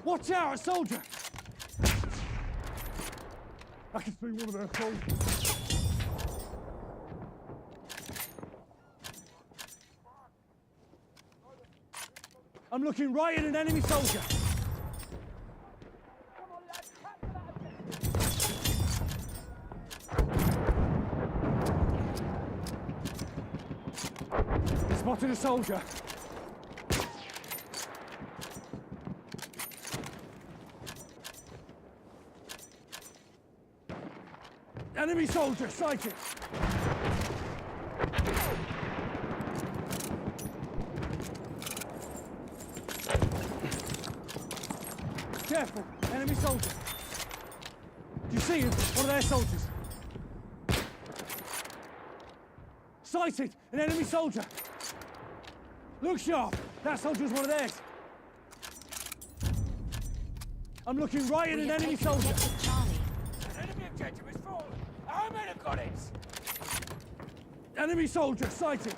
Watch out, a soldier! I can see one of their soldiers. I'm looking right at an enemy soldier. Spotted a soldier. Enemy soldier sighted. Careful, enemy soldier. Do you see him? One of their soldiers. Sighted, an enemy soldier. Look sharp, that soldier's one of theirs. I'm looking right at an enemy soldier. An enemy objective is fallen. Our men have got it. Enemy soldier sighted.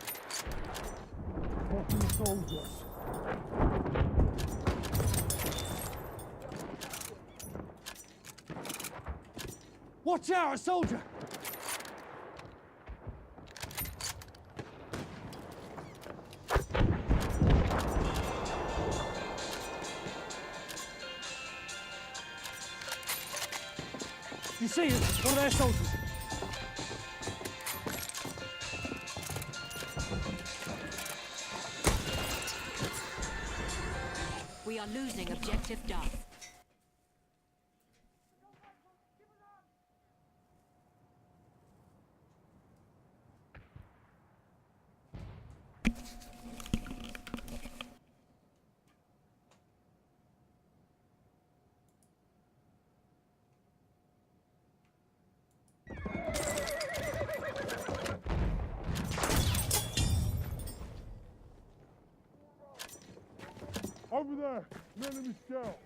Fucking soldier. Watch out, a soldier! You see it? One of their soldiers. We are losing objective Duff. Over there, an enemy scout.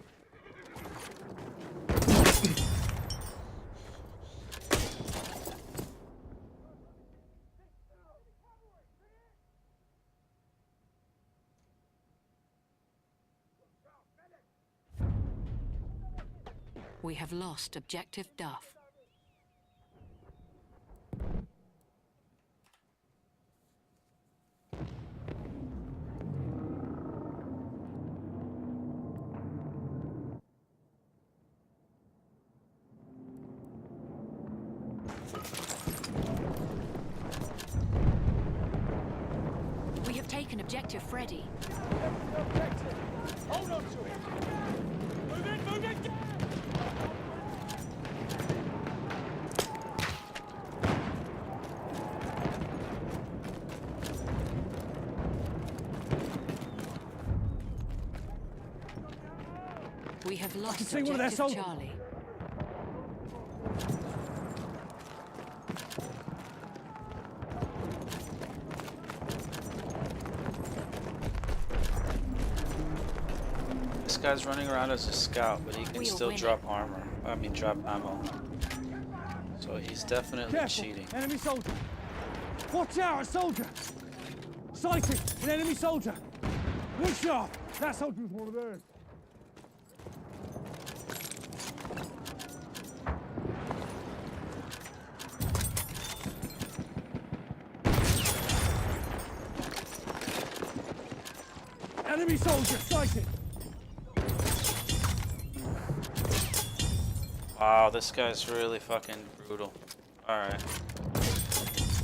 We have lost objective Duff. We have taken objective Freddy. Hold on to it. Move in, move in. We have lost see one of their objective soldiers. Charlie. This guy's running around as a scout, but he can We are still winning. drop armor. I mean, drop ammo. So he's definitely Careful, cheating. enemy soldier. Watch out, a soldier. Sighted, an enemy soldier. Look sharp, that soldier's one of theirs. Enemy soldier sighted. Wow, this guy's really fucking brutal. Alright.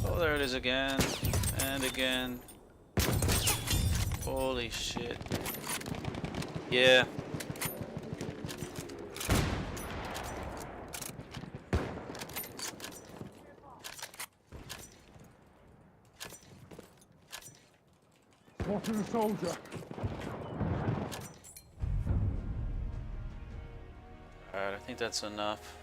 Oh, there it is again. And again. Holy shit. Yeah. Spotted a soldier. Alright, I think that's enough.